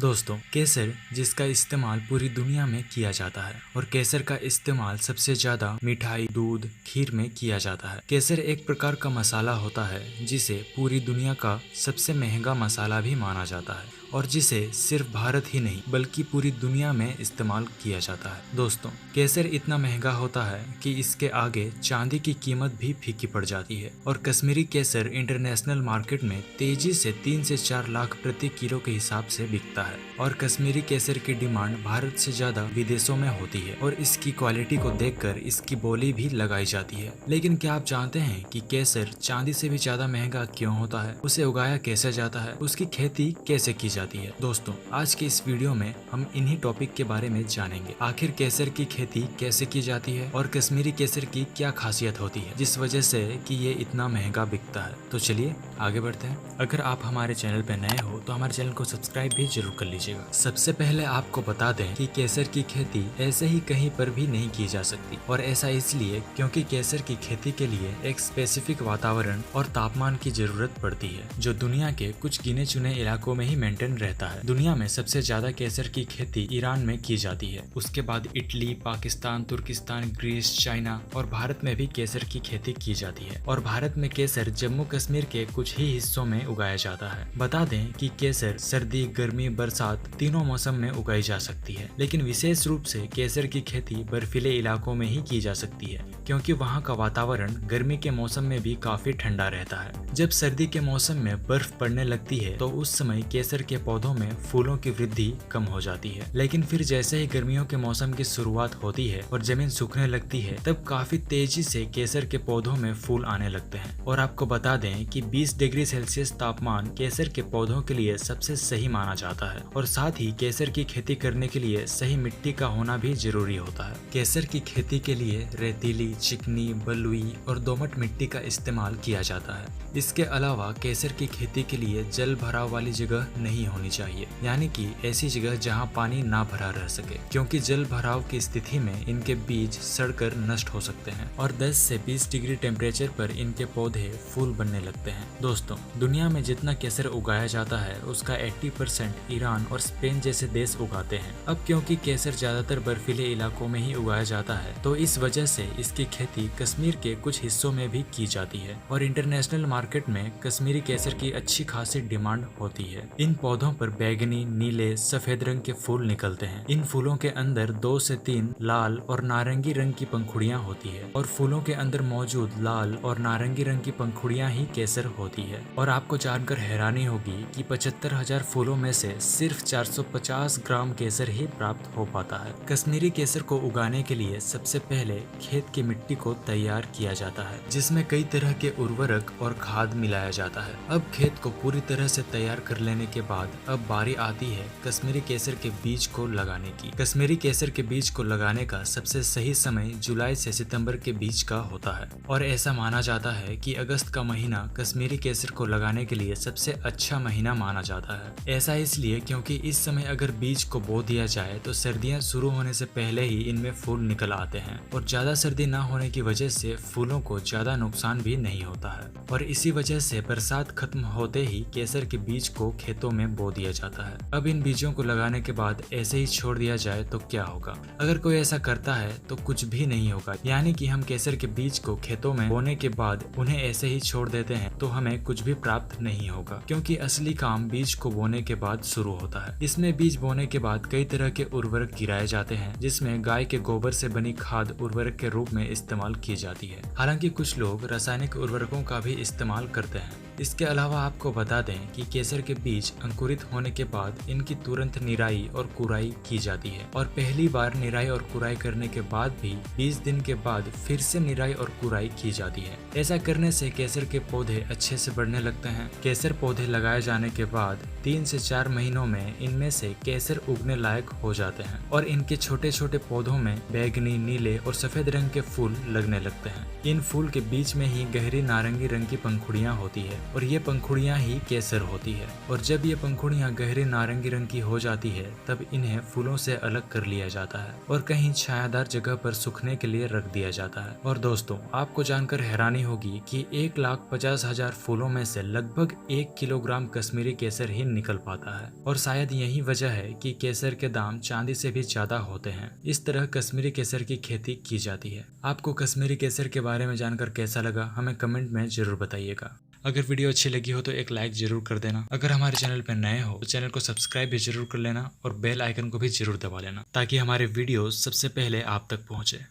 दोस्तों, केसर जिसका इस्तेमाल पूरी दुनिया में किया जाता है और केसर का इस्तेमाल सबसे ज्यादा मिठाई, दूध, खीर में किया जाता है। केसर एक प्रकार का मसाला होता है जिसे पूरी दुनिया का सबसे महंगा मसाला भी माना जाता है और जिसे सिर्फ भारत ही नहीं बल्कि पूरी दुनिया में इस्तेमाल किया जाता है। दोस्तों, केसर इतना महंगा होता है कि इसके आगे चांदी की कीमत भी फीकी पड़ जाती है और कश्मीरी केसर इंटरनेशनल मार्केट में तेजी से 3 से 4 लाख प्रति किलो के हिसाब से बिकता है और कश्मीरी केसर की डिमांड भारत से ज्यादा विदेशों में होती है और इसकी क्वालिटी को देखकर इसकी बोली भी लगाई जाती है। लेकिन क्या आप जानते हैं कि केसर चांदी से भी ज्यादा महंगा क्यों होता है? उसे उगाया कैसे जाता है? उसकी खेती कैसे की जाती है? दोस्तों, आज के इस वीडियो में हम इन्हीं टॉपिक के बारे में जानेंगे। आखिर केसर की खेती कैसे की जाती है और कश्मीरी केसर की क्या खासियत होती है जिस वजह से कि ये इतना महंगा बिकता है। तो चलिए आगे बढ़ते हैं। अगर आप हमारे चैनल पे नए हो तो हमारे चैनल को सब्सक्राइब भी जरूर कर लीजिएगा। सबसे पहले आपको बता दें कि केसर की खेती ऐसे ही कहीं पर भी नहीं की जा सकती और ऐसा इसलिए क्योंकि केसर की खेती के लिए एक स्पेसिफिक वातावरण और तापमान की जरूरत पड़ती है जो दुनिया के कुछ गिने चुने इलाकों में ही मेंटेन रहता है। दुनिया में सबसे ज्यादा केसर की खेती ईरान में की जाती है, उसके बाद इटली, पाकिस्तान, तुर्किस्तान, ग्रीस, चाइना और भारत में भी केसर की खेती की जाती है और भारत में केसर जम्मू कश्मीर के कुछ ही हिस्सों में उगाया जाता है। बता दें कि केसर सर्दी, गर्मी, बरसात तीनों मौसम में उगाई जा सकती है, लेकिन विशेष रूप से केसर की खेती बर्फीले इलाकों में ही की जा सकती है क्योंकि वहाँ का वातावरण गर्मी के मौसम में भी काफी ठंडा रहता है। जब सर्दी के मौसम में बर्फ पड़ने लगती है तो उस समय केसर के पौधों में फूलों की वृद्धि कम हो जाती है, लेकिन फिर जैसे ही गर्मियों के मौसम की शुरुआत होती है और जमीन सूखने लगती है तब काफी तेजी से केसर के पौधों में फूल आने लगते हैं। और आपको बता दें कि 20 डिग्री सेल्सियस तापमान केसर के पौधों के लिए सबसे सही माना जाता है और साथ ही केसर की खेती करने के लिए सही मिट्टी का होना भी जरूरी होता है। केसर की खेती के लिए रेतीली, चिकनी, बलुई और दोमट मिट्टी का इस्तेमाल किया जाता है। इसके अलावा केसर की खेती के लिए जल भराव वाली जगह नहीं होनी चाहिए, यानी कि ऐसी जगह जहां पानी ना भरा रह सके, क्योंकि जल भराव की स्थिति में इनके बीज सड़कर नष्ट हो सकते हैं और 10 से 20 डिग्री टेम्परेचर पर इनके पौधे फूल बनने लगते हैं। दोस्तों, दुनिया में जितना केसर उगाया जाता है उसका 80% ईरान और स्पेन जैसे देश उगाते हैं। अब क्योंकि केसर ज्यादातर बर्फीले इलाकों में ही उगाया जाता है तो इस वजह से इसकी खेती कश्मीर के कुछ हिस्सों में भी की जाती है और इंटरनेशनल मार्केट में कश्मीरी केसर की अच्छी खासी डिमांड होती है। इन पौधों पर बैगनी, नीले, सफेद रंग के फूल निकलते हैं। इन फूलों के अंदर 2 से 3 लाल और नारंगी रंग की पंखुड़ियां होती है और फूलों के अंदर मौजूद लाल और नारंगी रंग की पंखुड़ियां ही केसर होती है। और आपको जानकर हैरानी होगी कि 75,000 फूलों में से सिर्फ 450 ग्राम केसर ही प्राप्त हो पाता है। कश्मीरी केसर को उगाने के लिए सबसे पहले खेत की मिट्टी को तैयार किया जाता है जिसमें कई तरह के उर्वरक और खाद मिलाया जाता है। अब खेत को पूरी तरह से तैयार कर लेने के बाद अब बारी आती है कश्मीरी केसर के बीज को लगाने की। कश्मीरी केसर के बीज को लगाने का सबसे सही समय जुलाई से सितंबर के बीच का होता है और ऐसा माना जाता है कि अगस्त का महीना कश्मीरी केसर को लगाने के लिए सबसे अच्छा महीना माना जाता है। ऐसा इसलिए क्योंकि इस समय अगर बीज को बो दिया जाए तो सर्दियां शुरू होने से पहले ही इनमें फूल निकल आते हैं और ज्यादा सर्दी न होने की वजह से फूलों को ज्यादा नुकसान भी नहीं होता है और इसी वजह से बरसात खत्म होते ही केसर के बीज को खेतों में बो दिया जाता है। अब इन बीजों को लगाने के बाद ऐसे ही छोड़ दिया जाए तो क्या होगा? अगर कोई ऐसा करता है तो कुछ भी नहीं होगा, यानी कि हम केसर के बीज को खेतों में बोने के बाद उन्हें ऐसे ही छोड़ देते हैं तो हमें कुछ भी प्राप्त नहीं होगा, क्योंकि असली काम बीज को बोने के बाद शुरू होता है। इसमें बीज बोने के बाद कई तरह के उर्वरक गिराए जाते हैं जिसमें गाय के गोबर से बनी खाद उर्वरक के रूप में इस्तेमाल की जाती है। हालांकि कुछ लोग रासायनिक उर्वरकों का भी इस्तेमाल करते हैं। इसके अलावा आपको बता दें कि केसर के बीज अंकुरित होने के बाद इनकी तुरंत निराई और कुराई की जाती है और पहली बार निराई और कुराई करने के बाद भी 20 दिन के बाद फिर से निराई और कुराई की जाती है। ऐसा करने से केसर के पौधे अच्छे से बढ़ने लगते हैं। केसर पौधे लगाए जाने के बाद 3 से 4 महीनों में इनमें से केसर उगने लायक हो जाते हैं और इनके छोटे छोटे पौधों में बैगनी, नीले और सफेद रंग के फूल लगने लगते हैं। इन फूल के बीच में ही गहरी नारंगी रंग की पंखुड़ियां होती है और ये पंखुड़ियाँ ही केसर होती है। और जब ये पंखुड़ियाँ गहरे नारंगी रंग की हो जाती है तब इन्हें फूलों से अलग कर लिया जाता है और कहीं छायादार जगह पर सूखने के लिए रख दिया जाता है। और दोस्तों, आपको जानकर हैरानी होगी कि 1,50,000 फूलों में से लगभग 1 किलोग्राम कश्मीरी केसर ही निकल पाता है। और शायद यही वजह है कि केसर के दाम चांदी से भी ज्यादा होते हैं। इस तरह कश्मीरी केसर की खेती की जाती है। आपको कश्मीरी केसर के बारे में जानकर कैसा लगा, हमें कमेंट में जरूर बताइएगा। अगर वीडियो अच्छी लगी हो तो एक लाइक जरूर कर देना। अगर हमारे चैनल पर नए हो तो चैनल को सब्सक्राइब भी जरूर कर लेना और बेल आइकन को भी जरूर दबा लेना ताकि हमारे वीडियो सबसे पहले आप तक पहुंचे।